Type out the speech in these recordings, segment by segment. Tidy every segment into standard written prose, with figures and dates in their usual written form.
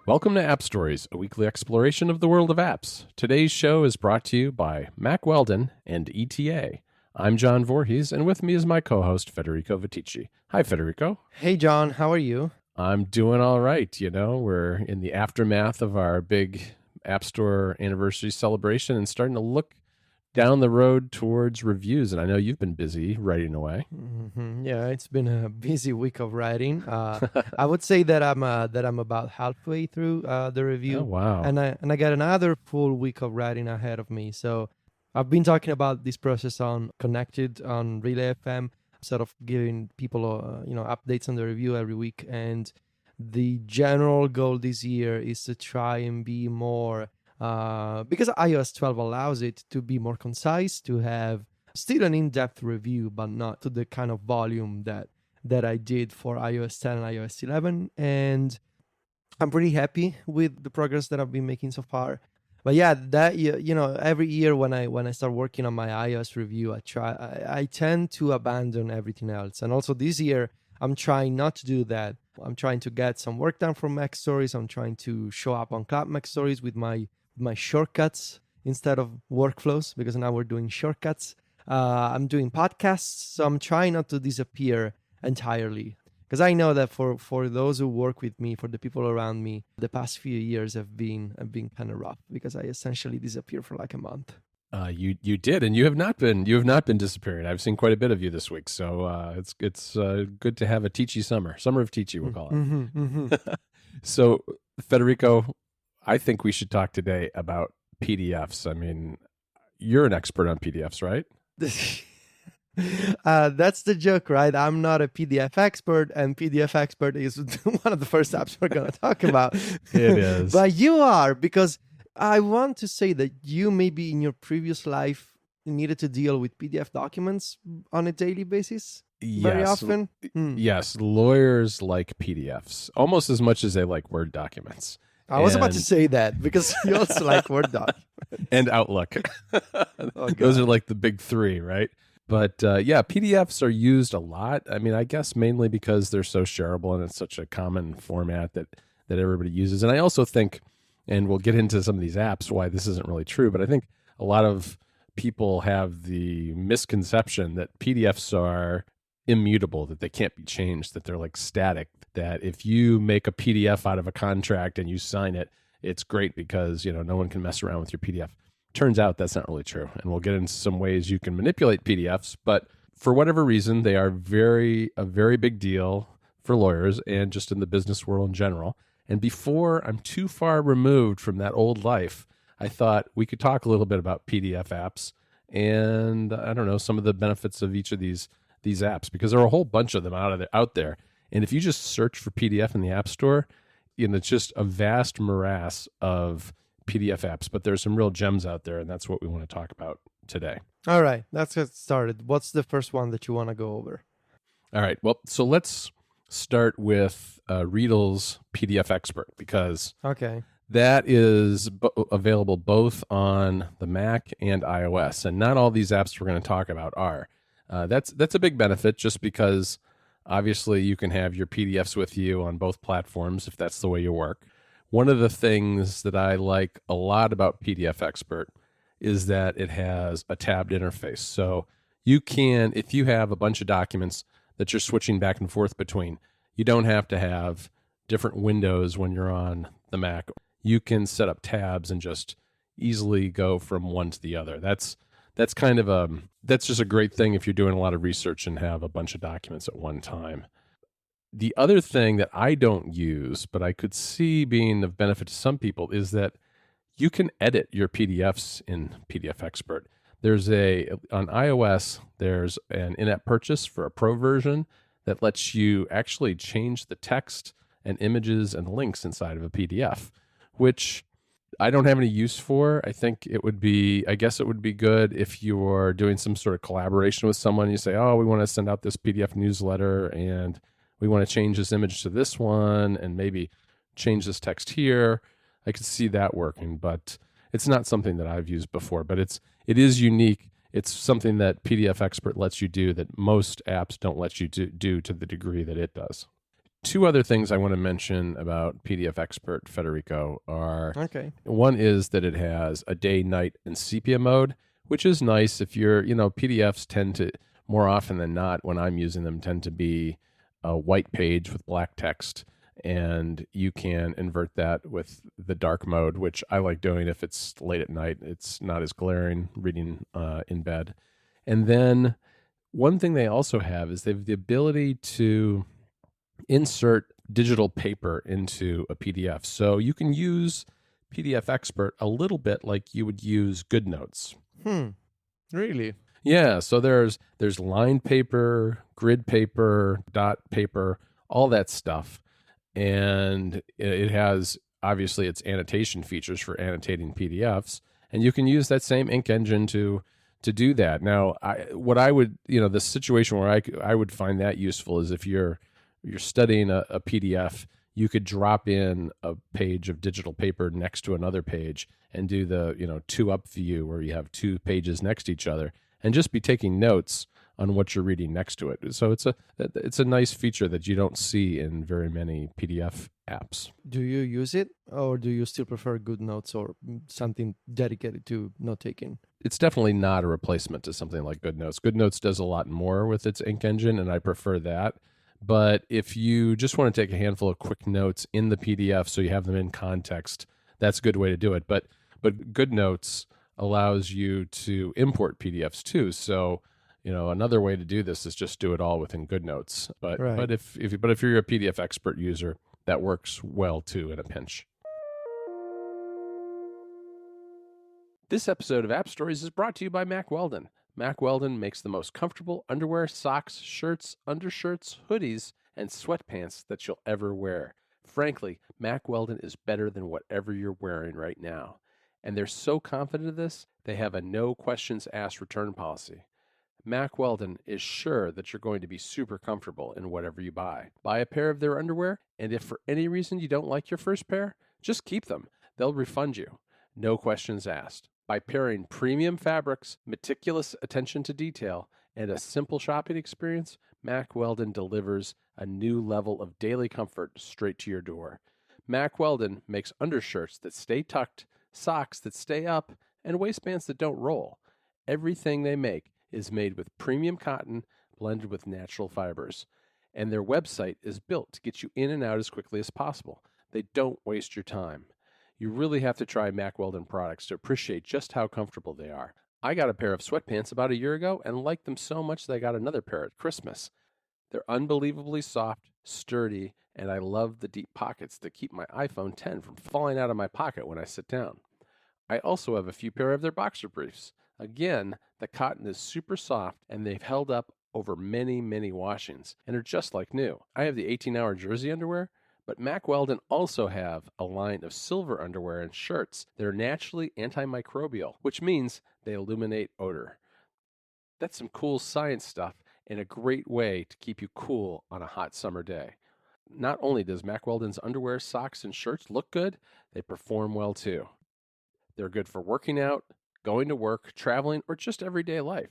Welcome to App Stories, a weekly exploration of the world of apps. Today's show is brought to you by Mac Weldon and ETA. I'm John Voorhees, and with me is my co-host, Federico Viticci. Hi, Federico. Hey, John, how are you? I'm doing all right. We're in the aftermath of our big App Store anniversary celebration and starting to look down the road towards reviews. And I know you've been busy writing away. Yeah, it's been a busy week of writing. I would say that I'm about halfway through the review. Oh, wow. And I got another full week of writing ahead of me. So I've been talking about this process on Connected on Relay FM, sort of giving people updates on the review every week. And the general goal this year is to try and be more. Because iOS 12 allows it to be more concise, to have still an in-depth review, but not to the kind of volume that I did for iOS 10 and iOS 11. And I'm pretty happy with the progress that I've been making so far. But yeah, that every year when I start working on my iOS review, I tend to abandon everything else. And also this year, I'm trying not to do that. I'm trying to get some work done for Mac Stories. I'm trying to show up on Cloud Mac Stories with my shortcuts instead of workflows, because now we're doing shortcuts. I'm doing podcasts, so I'm trying not to disappear entirely, because I know that for those who work with me, for the people around me, the past few years have been kind of rough, because I essentially disappeared for like a month. You did, and you have not been disappearing. I've seen quite a bit of you this week, so it's good to have a Teachy summer of Teachy, we'll call it. So, Federico, I think we should talk today about PDFs. I mean, you're an expert on PDFs, right? That's the joke, right? I'm not a PDF expert, and PDF expert is one of the first apps we're going to talk about. It is. But you are, because I want to say that you maybe in your previous life needed to deal with PDF documents on a daily basis. Very often. Yes, lawyers like PDFs almost as much as they like Word documents. I was about to say that, because you also like Word documents. And Outlook. Those are like the big three, right? But PDFs are used a lot. I mean, I guess mainly because they're so shareable and it's such a common format that everybody uses. And I also think, and we'll get into some of these apps why this isn't really true, but I think a lot of people have the misconception that PDFs are immutable, that they can't be changed, that they're like static, that if you make a PDF out of a contract and you sign it, it's great because, no one can mess around with your PDF. Turns out that's not really true. And we'll get into some ways you can manipulate PDFs, but for whatever reason, they are a very big deal for lawyers and just in the business world in general. And before I'm too far removed from that old life, I thought we could talk a little bit about PDF apps and, I don't know, some of the benefits of each of these apps, because there are a whole bunch of them out there. And if you just search for PDF in the App Store, it's just a vast morass of PDF apps. But there's some real gems out there, and that's what we want to talk about today. All right, let's get started. What's the first one that you want to go over? All right, well, so let's start with Riedl's PDF Expert, because that is available both on the Mac and iOS. And not all these apps we're going to talk about are. That's a big benefit, just because obviously you can have your PDFs with you on both platforms if that's the way you work. One of the things that I like a lot about PDF Expert is that it has a tabbed interface. So you can, if you have a bunch of documents that you're switching back and forth between, you don't have to have different windows when you're on the Mac. You can set up tabs and just easily go from one to the other. That's just a great thing if you're doing a lot of research and have a bunch of documents at one time. The other thing that I don't use, but I could see being of benefit to some people, is that you can edit your PDFs in PDF Expert. On iOS, there's an in-app purchase for a pro version that lets you actually change the text and images and links inside of a PDF, which I don't have any use for. I guess it would be good if you're doing some sort of collaboration with someone. You say, we want to send out this PDF newsletter and we want to change this image to this one and maybe change this text here. I could see that working, but it's not something that I've used before, but it is unique. It's something that PDF Expert lets you do that most apps don't let you do to the degree that it does. Two other things I want to mention about PDF Expert, Federico, are one is that it has a day, night, and sepia mode, which is nice if you're, PDFs tend to, more often than not, when I'm using them, tend to be a white page with black text, and you can invert that with the dark mode, which I like doing if it's late at night. It's not as glaring reading in bed. And then one thing they also have is they have the ability to insert digital paper into a PDF. So you can use PDF Expert a little bit like you would use GoodNotes. Really? Yeah, so there's lined paper, grid paper, dot paper, all that stuff. And it has, obviously, its annotation features for annotating PDFs. And you can use that same ink engine to do that. Now, the situation where I would find that useful is if you're studying a PDF, you could drop in a page of digital paper next to another page and do the, two up view where you have two pages next to each other and just be taking notes on what you're reading next to it. So it's a nice feature that you don't see in very many PDF apps. Do you use it, or do you still prefer GoodNotes or something dedicated to note taking? It's definitely not a replacement to something like GoodNotes. GoodNotes does a lot more with its ink engine, and I prefer that. But if you just want to take a handful of quick notes in the PDF so you have them in context, that's a good way to do it. But GoodNotes allows you to import PDFs too. So, another way to do this is just do it all within GoodNotes. But if you're a PDF Expert user, that works well too in a pinch. This episode of App Stories is brought to you by Mack Weldon. Mack Weldon makes the most comfortable underwear, socks, shirts, undershirts, hoodies, and sweatpants that you'll ever wear. Frankly, Mack Weldon is better than whatever you're wearing right now. And they're so confident of this, they have a no questions asked return policy. Mack Weldon is sure that you're going to be super comfortable in whatever you buy. Buy a pair of their underwear, and if for any reason you don't like your first pair, just keep them. They'll refund you. No questions asked. By pairing premium fabrics, meticulous attention to detail, and a simple shopping experience, Mack Weldon delivers a new level of daily comfort straight to your door. Mack Weldon makes undershirts that stay tucked, socks that stay up, and waistbands that don't roll. Everything they make is made with premium cotton blended with natural fibers. And their website is built to get you in and out as quickly as possible. They don't waste your time. You really have to try Mack Weldon products to appreciate just how comfortable they are. I got a pair of sweatpants about a year ago and liked them so much that I got another pair at Christmas. They're unbelievably soft, sturdy, and I love the deep pockets that keep my iPhone 10 from falling out of my pocket when I sit down. I also have a few pair of their boxer briefs. Again, the cotton is super soft and they've held up over many, many washings and are just like new. I have the 18-hour jersey underwear, but Mack Weldon also have a line of silver underwear and shirts that are naturally antimicrobial, which means they eliminate odor. That's some cool science stuff and a great way to keep you cool on a hot summer day. Not only does Mack Weldon's underwear, socks, and shirts look good, they perform well too. They're good for working out, going to work, traveling, or just everyday life.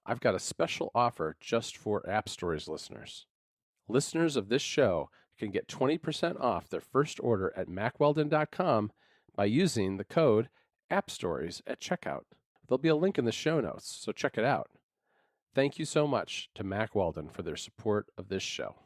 I've got a special offer just for App Stories listeners. Listeners of this show can get 20% off their first order at MackWeldon.com by using the code AppStories at checkout. There'll be a link in the show notes, so check it out. Thank you so much to Mack Weldon for their support of this show.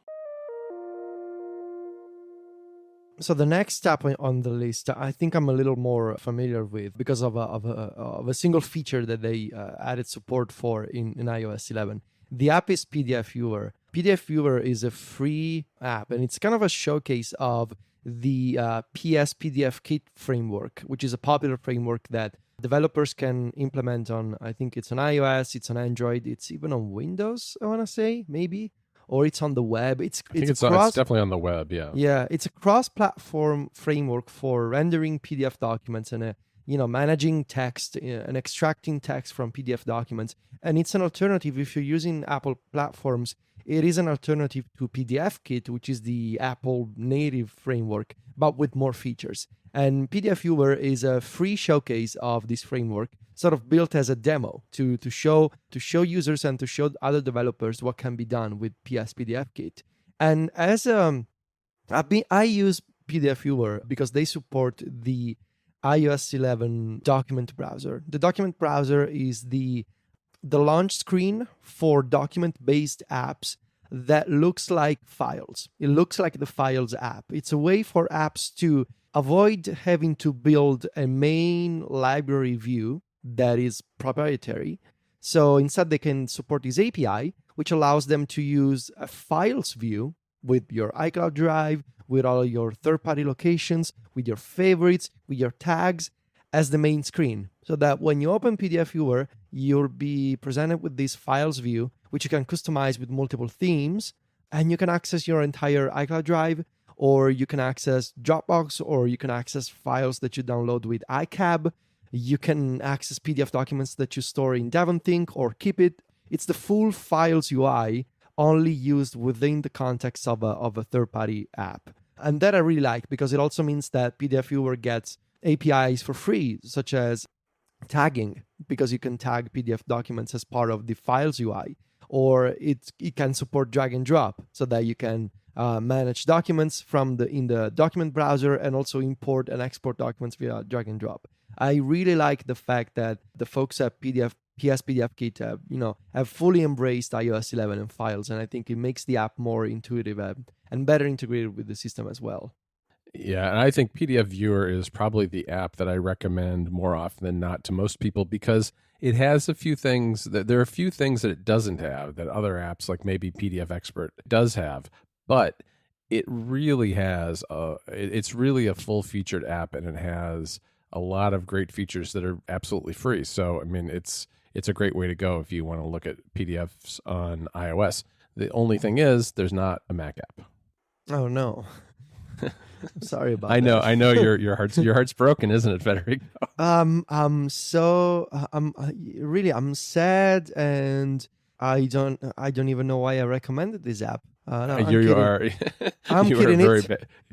So the next step on the list, I think I'm a little more familiar with because of a single feature that they added support for in iOS 11. The app is PDF Viewer. PDF Viewer is a free app, and it's kind of a showcase of the PS PDF Kit framework, which is a popular framework that developers can implement on, I think it's on iOS, it's on Android, it's even on Windows, I want to say, maybe. Or it's on the web. I think it's definitely on the web, yeah. Yeah, it's a cross-platform framework for rendering PDF documents and managing text and extracting text from PDF documents. And it's an alternative if you're using Apple platforms. It is an alternative to PDFKit, which is the Apple native framework, but with more features. And PDF Viewer is a free showcase of this framework, sort of built as a demo to show users and to show other developers what can be done with PS PDFKit. And as I use PDF Viewer because they support the iOS 11 document browser. The document browser is the launch screen for document-based apps that looks like files. It looks like the Files app. It's a way for apps to avoid having to build a main library view that is proprietary. So instead, they can support this API, which allows them to use a files view with your iCloud Drive, with all your third-party locations, with your favorites, with your tags as the main screen. So that when you open PDF Viewer, you'll be presented with this files view, which you can customize with multiple themes, and you can access your entire iCloud Drive, or you can access Dropbox, or you can access files that you download with iCab. You can access PDF documents that you store in Davonthink or Keep It. It's the full Files UI, only used within the context of a third-party app. And that I really like, because it also means that PDF Viewer gets APIs for free, such as tagging, because you can tag PDF documents as part of the Files UI, or it can support drag and drop, so that you can manage documents in the document browser and also import and export documents via drag and drop. I really like the fact that the folks at PS PDF Kit have fully embraced iOS 11 and Files, and I think it makes the app more intuitive and better integrated with the system as well. Yeah, and I think PDF Viewer is probably the app that I recommend more often than not to most people, because it has a few things there are a few things that it doesn't have that other apps like maybe PDF Expert does have, but it really has it's really a full-featured app, and it has a lot of great features that are absolutely free. So, I mean, it's a great way to go if you want to look at PDFs on iOS. The only thing is there's not a Mac app. Oh, no. Sorry about I know, that. I know your heart's broken, isn't it, Federico? I'm sad, and I don't even know why I recommended this app. No, I'm you kidding. are I'm you kidding. Are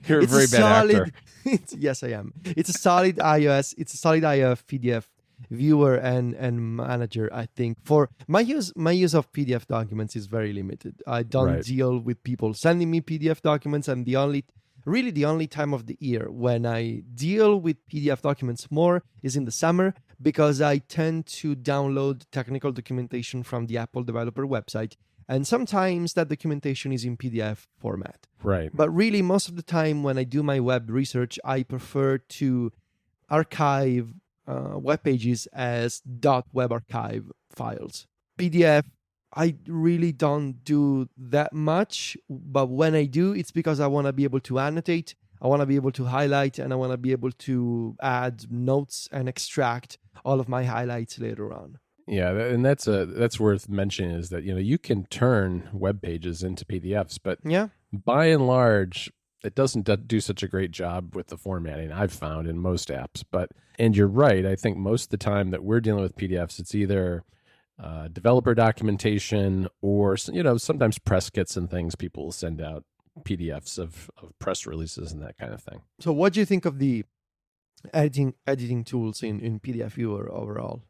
you're a very bad actor. Yes, I am. It's a solid iOS. It's a solid iOS PDF viewer and manager. I think for my use of PDF documents is very limited. I don't deal with people sending me PDF documents, and the only time of the year when I deal with PDF documents more is in the summer, because I tend to download technical documentation from the Apple developer website, and sometimes that documentation is in PDF format. Right. But really, most of the time when I do my web research, I prefer to archive web pages as .webarchive files. PDF, I really don't do that much, but when I do, it's because I want to be able to annotate, I want to be able to highlight, and I want to be able to add notes and extract all of my highlights later on. Yeah, and that's worth mentioning, is that you can turn web pages into PDFs, but by and large, it doesn't do such a great job with the formatting, I've found, in most apps. And you're right, I think most of the time that we're dealing with PDFs, it's either developer documentation, or sometimes press kits and things. People will send out PDFs of press releases and that kind of thing. So what do you think of the editing tools in PDF Viewer overall?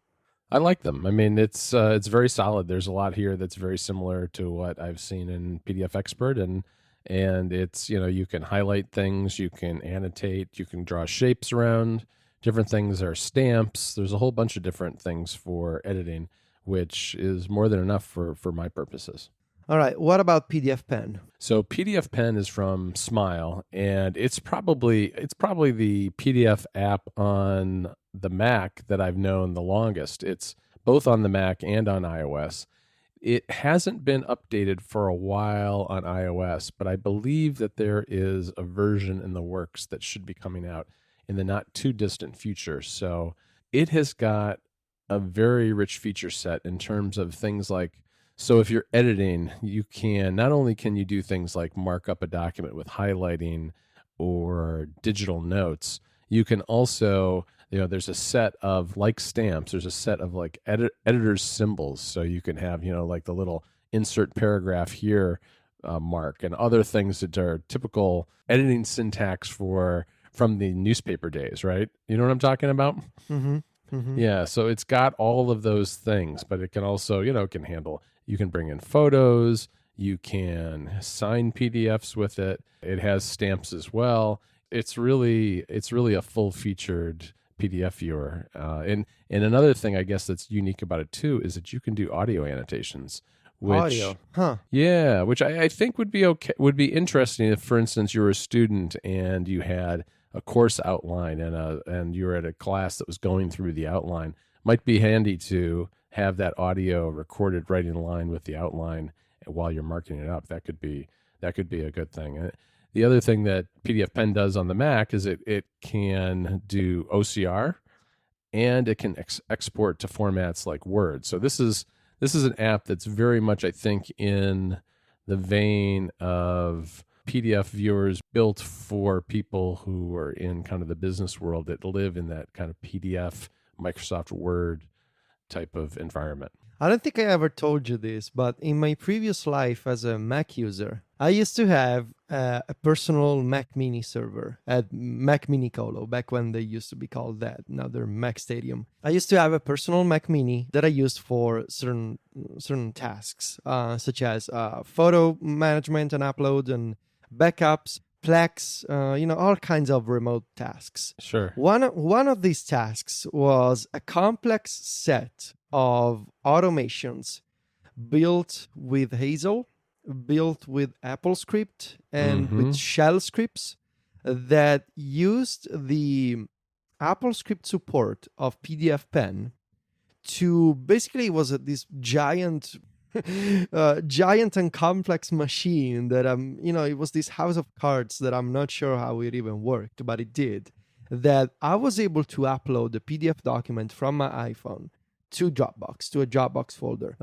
I like them. I mean, it's very solid. There's a lot here that's very similar to what I've seen in PDF Expert, and it's you can highlight things, you can annotate, you can draw shapes around different things. There are stamps. There's a whole bunch of different things for editing, which is more than enough for my purposes. All right. What about PDF Pen? So PDF Pen is from Smile, and it's probably the PDF app on the Mac that I've known the longest. It's both on the Mac and on iOS. It hasn't been updated for a while on iOS, but I believe that there is a version in the works that should be coming out in the not too distant future. So it has got a very rich feature set in terms of things like, so if you're editing, you can, not only can you do things like mark up a document with highlighting or digital notes, you can also, there's a set of, like stamps, there's a set of like editor's symbols. So you can have, like the little insert paragraph here mark, and other things that are typical editing syntax from the newspaper days, right? You know what I'm talking about? Mm-hmm. Mm-hmm. Yeah, so it's got all of those things, but it can also, you can bring in photos, You can sign PDFs with it. It has stamps as well. It's really a full-featured PDF viewer. And another thing I guess that's unique about it too is that you can do audio annotations. Audio, huh? Yeah, which I think would be interesting if, for instance, you were a student and you had a course outline and you were at a class that was going through the outline. Might be handy to have that audio recorded right in line with the outline while you're marking it up. That could be a good thing. The other thing that PDF Pen does on the Mac is it can do OCR, and it can export to formats like Word. So this is an app that's very much, I think, in the vein of PDF viewers built for people who are in kind of the business world that live in that kind of PDF, Microsoft Word type of environment. I don't think I ever told you this, but in my previous life as a Mac user, I used to have a personal Mac Mini server at Mac Mini Colo, back when they used to be called that. Now they're Mac Stadium. I used to have a personal Mac Mini that I used for certain tasks, such as photo management and upload and backups, Plex, all kinds of remote tasks. Sure. One of these tasks was a complex set of automations built with Hazel, built with AppleScript, and with shell scripts that used the AppleScript support of PDF Pen to basically, it was this giant and complex machine that it was this house of cards that I'm not sure how it even worked, but it did. That I was able to upload the PDF document from my iPhone to Dropbox, to a Dropbox folder.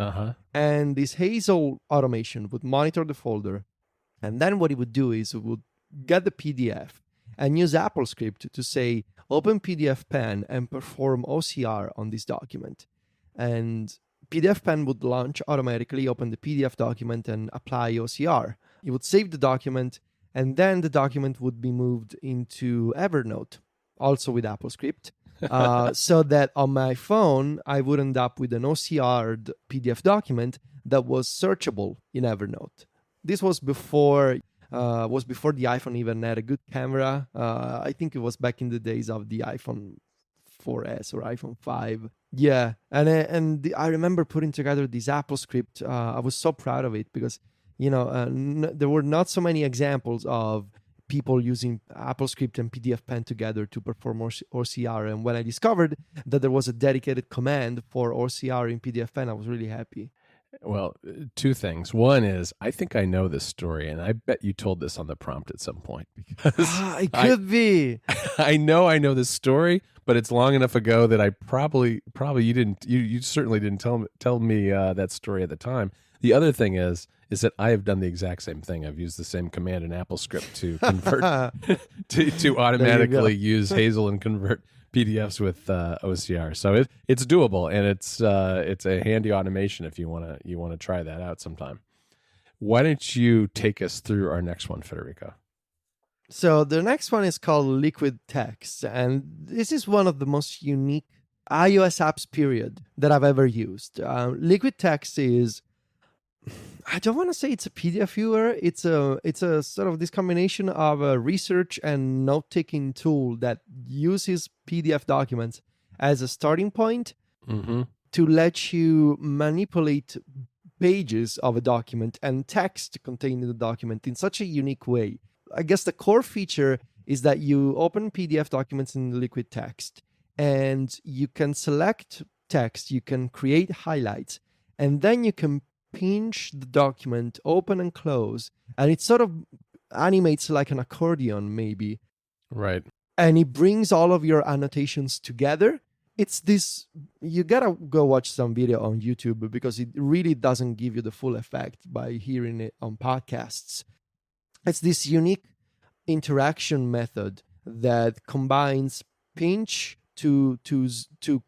And this Hazel automation would monitor the folder. And then what it would do is it would get the PDF and use AppleScript to say, open PDF Pen and perform OCR on this document. And PDF Pen would launch automatically, open the PDF document, and apply OCR. It would save the document, and then the document would be moved into Evernote, also with AppleScript. So that on my phone, I would end up with an OCR'd PDF document that was searchable in Evernote. This was before the iPhone even had a good camera. I think it was back in the days of the iPhone 4S or iPhone 5. Yeah, and I remember putting together this AppleScript. I was so proud of it because, there were not so many examples of people using AppleScript and PDF Pen together to perform OCR. And when I discovered that there was a dedicated command for OCR in PDF Pen, I was really happy. Well, two things. One is, I think I know this story, and I bet you told this on the prompt at some point. Because it could be. I know this story, but it's long enough ago that I probably you didn't. You certainly didn't tell me that story at the time. The other thing is that I have done the exact same thing. I've used the same command in AppleScript to convert to automatically use Hazel and convert PDFs with OCR. So it's doable, and it's a handy automation if you want to try that out sometime. Why don't you take us through our next one, Federico? So the next one is called Liquid Text, and this is one of the most unique iOS apps, period, that I've ever used. Liquid Text is, I don't want to say it's a PDF viewer. It's a sort of this combination of a research and note-taking tool that uses PDF documents as a starting point to let you manipulate pages of a document and text contained in the document in such a unique way. I guess the core feature is that you open PDF documents in Liquid Text and you can select text, you can create highlights, and then you can pinch the document, open and close, and it sort of animates like an accordion, maybe. Right. And it brings all of your annotations together. It's this, you gotta go watch some video on YouTube because it really doesn't give you the full effect by hearing it on podcasts. It's this unique interaction method that combines pinch to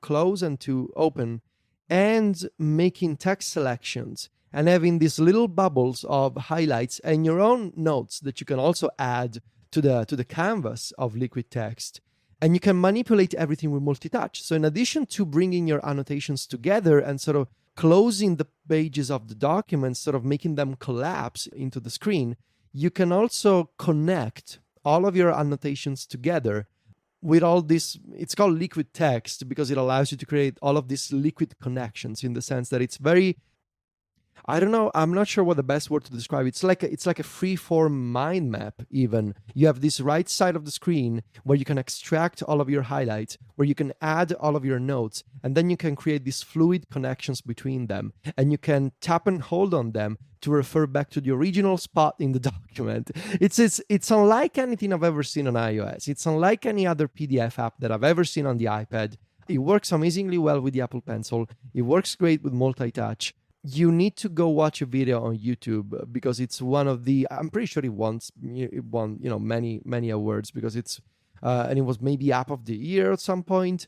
close and to open, and making text selections and having these little bubbles of highlights and your own notes that you can also add to the canvas of Liquid Text. And you can manipulate everything with multi-touch. So in addition to bringing your annotations together and sort of closing the pages of the document, sort of making them collapse into the screen, you can also connect all of your annotations together with all this. It's called liquid text because it allows you to create all of these liquid connections, in the sense that it's very, I don't know, I'm not sure what the best word to describe. It's like a free-form mind map even. You have this right side of the screen where you can extract all of your highlights, where you can add all of your notes, and then you can create these fluid connections between them. And you can tap and hold on them to refer back to the original spot in the document. It's unlike anything I've ever seen on iOS. It's unlike any other PDF app that I've ever seen on the iPad. It works amazingly well with the Apple Pencil. It works great with multi-touch. You need to go watch a video on YouTube because it's one of the, I'm pretty sure it won many awards because it's and it was maybe App of the Year at some point.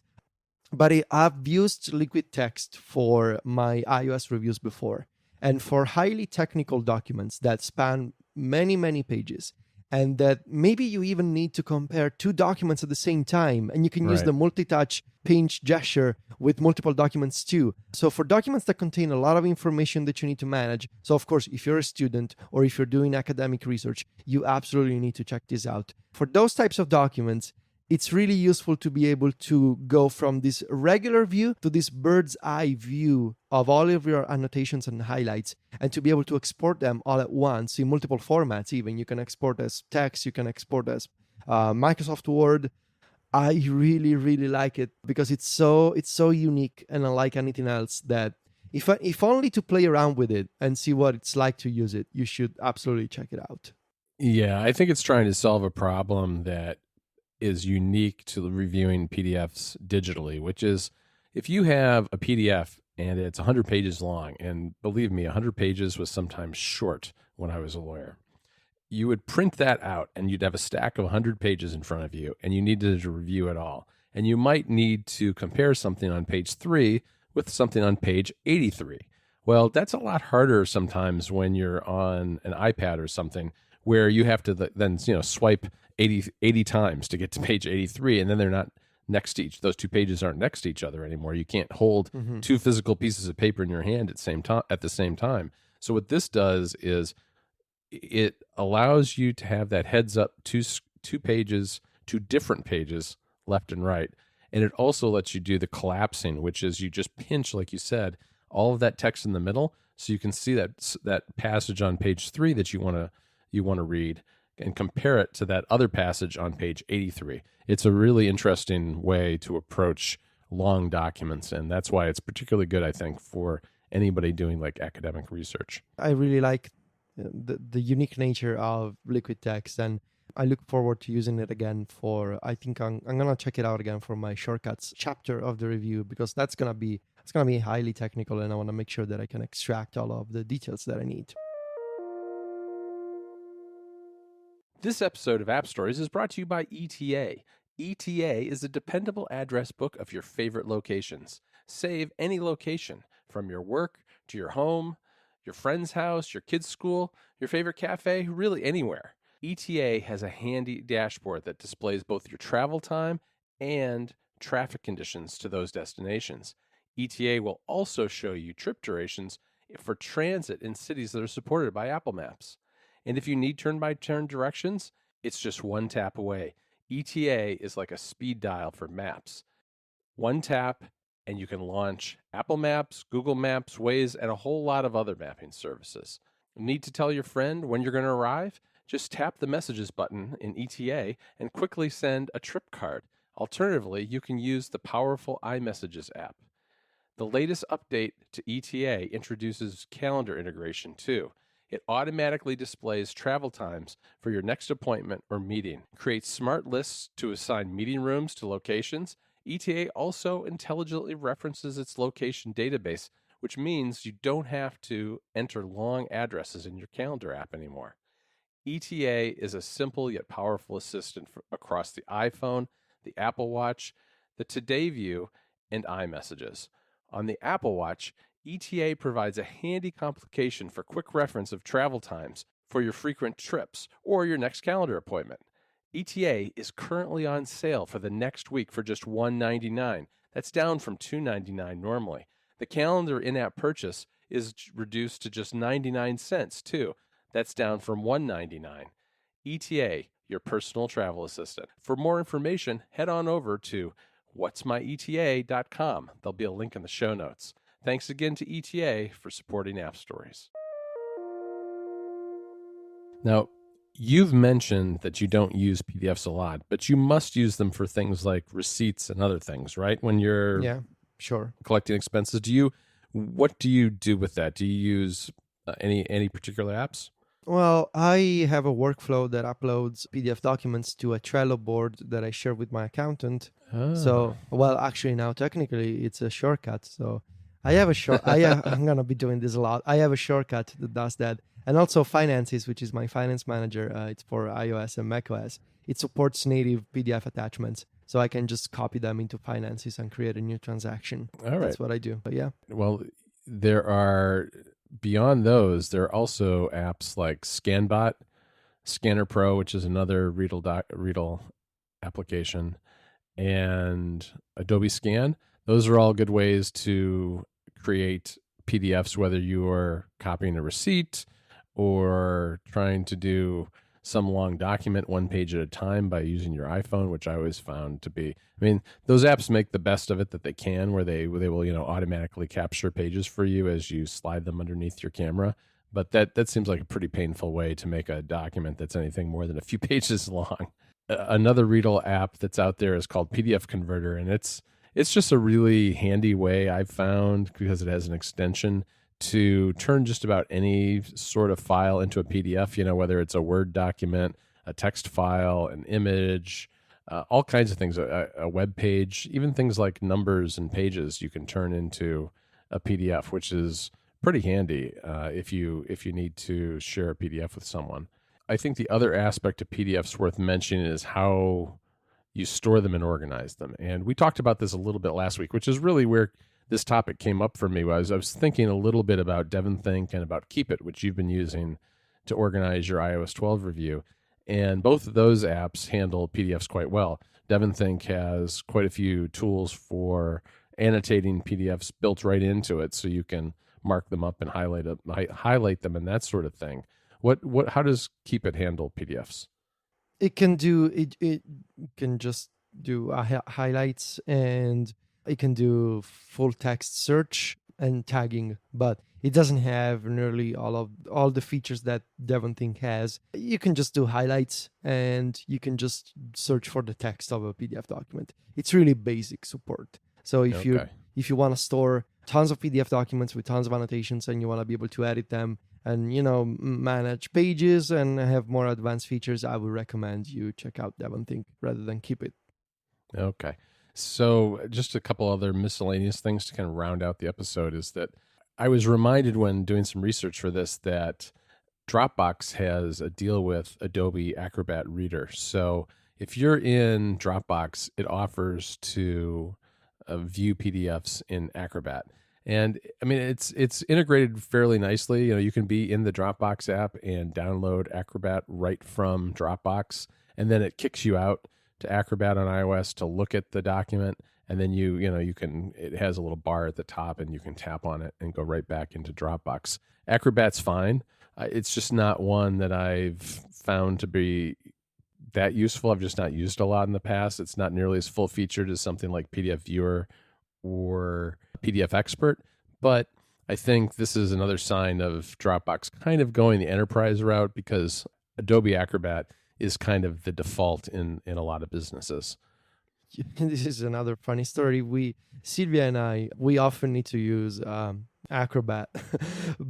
But I've used liquid text for my iOS reviews before, and for highly technical documents that span many pages, and that maybe you even need to compare two documents at the same time, and you can use the multi-touch pinch gesture with multiple documents too. So for documents that contain a lot of information that you need to manage, so of course, if you're a student or if you're doing academic research, you absolutely need to check this out. For those types of documents, it's really useful to be able to go from this regular view to this bird's eye view of all of your annotations and highlights, and to be able to export them all at once in multiple formats. Even you can export as text, you can export as Microsoft Word. I really like it because it's so unique and unlike anything else that if only to play around with it and see what it's like to use it, you should absolutely check it out. Yeah, I think it's trying to solve a problem that is unique to reviewing PDFs digitally, which is if you have a PDF and it's 100 pages long, and believe me, 100 pages was sometimes short when I was a lawyer, you would print that out and you'd have a stack of 100 pages in front of you and you needed to review it all. And you might need to compare something on page 3 with something on page 83. Well, that's a lot harder sometimes when you're on an iPad or something, where you have to then swipe 80 times to get to page 83, and then they're not next to those two pages aren't next to each other anymore. You can't hold two physical pieces of paper in your hand at the same time. So what this does is it allows you to have that heads up two different pages left and right. And it also lets you do the collapsing, which is you just pinch, like you said, all of that text in the middle, so you can see that passage on page 3 that you want to read, and compare it to that other passage on page 83. It's a really interesting way to approach long documents, and that's why it's particularly good, I think, for anybody doing like academic research. I really like the unique nature of liquid text, and I look forward to using it again for, I think I'm going to check it out again for my shortcuts chapter of the review, because it's going to be highly technical, and I want to make sure that I can extract all of the details that I need. This episode of App Stories is brought to you by ETA. ETA is a dependable address book of your favorite locations. Save any location, from your work to your home, your friend's house, your kid's school, your favorite cafe, really anywhere. ETA has a handy dashboard that displays both your travel time and traffic conditions to those destinations. ETA will also show you trip durations for transit in cities that are supported by Apple Maps. And if you need turn-by-turn directions, it's just one tap away. ETA is like a speed dial for maps. One tap, and you can launch Apple Maps, Google Maps, Waze, and a whole lot of other mapping services. Need to tell your friend when you're going to arrive? Just tap the Messages button in ETA and quickly send a trip card. Alternatively, you can use the powerful iMessages app. The latest update to ETA introduces calendar integration too. It automatically displays travel times for your next appointment or meeting, creates smart lists to assign meeting rooms to locations. ETA also intelligently references its location database, which means you don't have to enter long addresses in your calendar app anymore. ETA is a simple yet powerful assistant across the iPhone, the Apple Watch, the Today View, and iMessages. On the Apple Watch, ETA provides a handy complication for quick reference of travel times for your frequent trips or your next calendar appointment. ETA is currently on sale for the next week for just $1.99. That's down from $2.99 normally. The calendar in-app purchase is reduced to just 99 cents, too. That's down from $1.99. ETA, your personal travel assistant. For more information, head on over to whatsmyeta.com. There'll be a link in the show notes. Thanks again to ETA for supporting App Stories. Now, you've mentioned that you don't use PDFs a lot, but you must use them for things like receipts and other things, right? When you're collecting expenses, what do you do with that? Do you use any particular apps? Well, I have a workflow that uploads PDF documents to a Trello board that I share with my accountant. So, well, actually now technically it's a shortcut. So I have I'm going to be doing this a lot. I have a shortcut that does that. And also Finances, which is my finance manager. It's for iOS and macOS. It supports native PDF attachments. So I can just copy them into Finances and create a new transaction. All right. That's what I do. But yeah. Well, beyond those, there are also apps like ScanBot, Scanner Pro, which is another Readle application, and Adobe Scan. Those are all good ways to create PDFs, whether you are copying a receipt or trying to do some long document one page at a time by using your iPhone, which I always found to be, those apps make the best of it that they can, where they will, automatically capture pages for you as you slide them underneath your camera. But that seems like a pretty painful way to make a document that's anything more than a few pages long. Another Readle app that's out there is called PDF Converter, and it's just a really handy way I've found, because it has an extension to turn just about any sort of file into a PDF, whether it's a Word document, a text file, an image, all kinds of things, a web page, even things like numbers and pages you can turn into a PDF, which is pretty handy if you need to share a PDF with someone. I think the other aspect of PDFs worth mentioning is how you store them and organize them. And we talked about this a little bit last week, which is really where this topic came up for me. I was thinking a little bit about DevonThink and about Keep It, which you've been using to organize your iOS 12 review. And both of those apps handle PDFs quite well. DevonThink has quite a few tools for annotating PDFs built right into it, so you can mark them up and highlight them and that sort of thing. How does Keep It handle PDFs? It can just do highlights, and it can do full text search and tagging, but it doesn't have nearly all the features that DevonThink has. You can just do highlights, and you can just search for the text of a PDF document. It's really basic support. So if you want to store tons of PDF documents with tons of annotations, and you want to be able to edit them and manage pages and have more advanced features, I would recommend you check out DevonThink rather than Keep It. Okay. So just a couple other miscellaneous things to kind of round out the episode is that I was reminded when doing some research for this that Dropbox has a deal with Adobe Acrobat Reader. So if you're in Dropbox, it offers to view PDFs in Acrobat. And it's integrated fairly nicely. You can be in the Dropbox app and download Acrobat right from Dropbox, and then it kicks you out to Acrobat on iOS to look at the document, and then it has a little bar at the top, and you can tap on it and go right back into Dropbox. Acrobat's fine. It's just not one that I've found to be that useful. I've just not used a lot in the past. It's not nearly as full featured as something like PDF Viewer or PDF Expert, but I think this is another sign of Dropbox kind of going the enterprise route, because Adobe Acrobat is kind of the default in a lot of businesses. This is another funny story. Sylvia and I often need to use Acrobat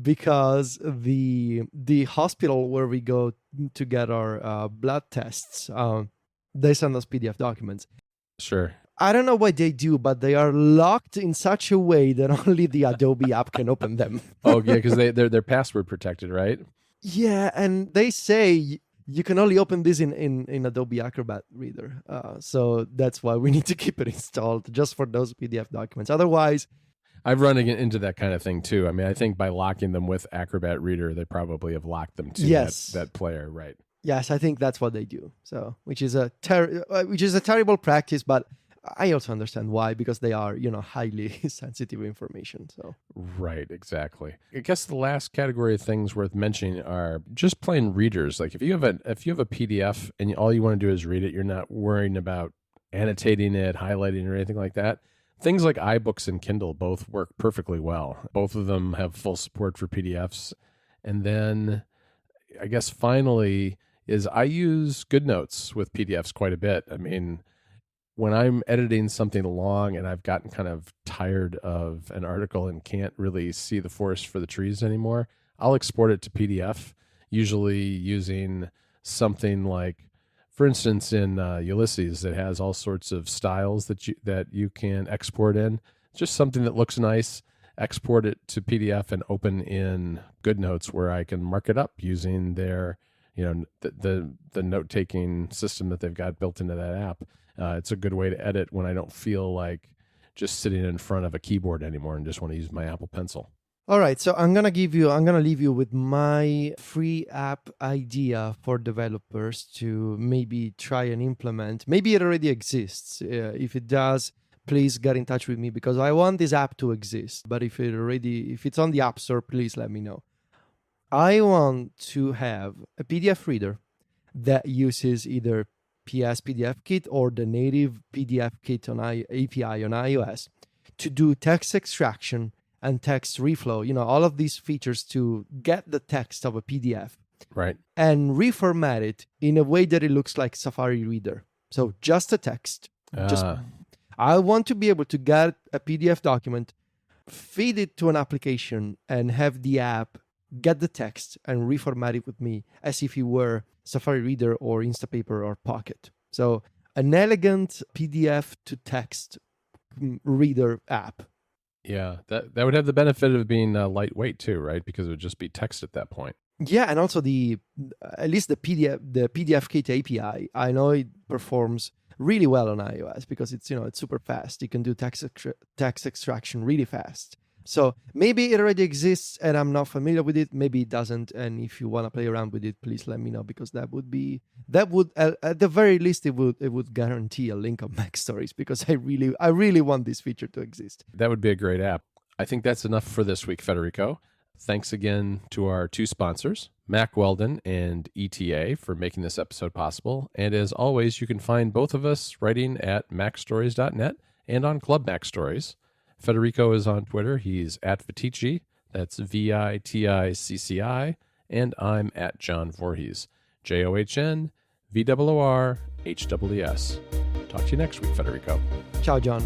because the hospital where we go to get our blood tests, they send us PDF documents. Sure. I don't know what they do, but they are locked in such a way that only the Adobe app can open them. Oh, yeah, because they're password protected, right? Yeah, and they say you can only open this in Adobe Acrobat Reader. So that's why we need to keep it installed just for those PDF documents. Otherwise, I've run into that kind of thing too. I think by locking them with Acrobat Reader, they probably have locked them to that player, right? Yes, I think that's what they do. So, which is a terrible practice, but I also understand why, because they are, highly sensitive information. So right, exactly. I guess the last category of things worth mentioning are just plain readers. Like if you have a PDF and all you want to do is read it, you're not worrying about annotating it, highlighting, or anything like that. Things like iBooks and Kindle both work perfectly well. Both of them have full support for PDFs. And then I guess finally is I use GoodNotes with PDFs quite a bit. I mean, when I'm editing something long and I've gotten kind of tired of an article and can't really see the forest for the trees anymore, I'll export it to PDF, usually using something like, for instance, in Ulysses, it has all sorts of styles that you can export in. Just something that looks nice, export it to PDF and open in GoodNotes where I can mark it up using their, the note-taking system that they've got built into that app. It's a good way to edit when I don't feel like just sitting in front of a keyboard anymore and just want to use my Apple Pencil. All right, so I'm gonna leave you with my free app idea for developers to maybe try and implement. Maybe it already exists. If it does, please get in touch with me, because I want this app to exist. But if it's on the App Store, please let me know. I want to have a PDF reader that uses either PS PDF Kit or the native PDF Kit on API on iOS to do text extraction and text reflow, all of these features to get the text of a PDF, right, and reformat it in a way that it looks like Safari Reader. So just the text. I want to be able to get a PDF document, feed it to an application, and have the app get the text and reformat it with me as if it were Safari Reader or Instapaper or Pocket. So an elegant PDF to text reader app. Yeah, that would have the benefit of being lightweight too, right? Because it would just be text at that point. Yeah, and also at least the PDF Kit API, I know it performs really well on iOS because it's super fast. You can do text extraction really fast. So maybe it already exists and I'm not familiar with it. Maybe it doesn't. And if you want to play around with it, please let me know, because that would at the very least it would guarantee a link on Mac Stories, because I really want this feature to exist. That would be a great app. I think that's enough for this week, Federico. Thanks again to our two sponsors, Mac Weldon and ETA, for making this episode possible. And as always, you can find both of us writing at macstories.net and on Club Mac Stories. Federico is on Twitter. He's at Viticci. That's VITICCI. And I'm at John Voorhees. JOHN VOORHWS. Talk to you next week, Federico. Ciao, John.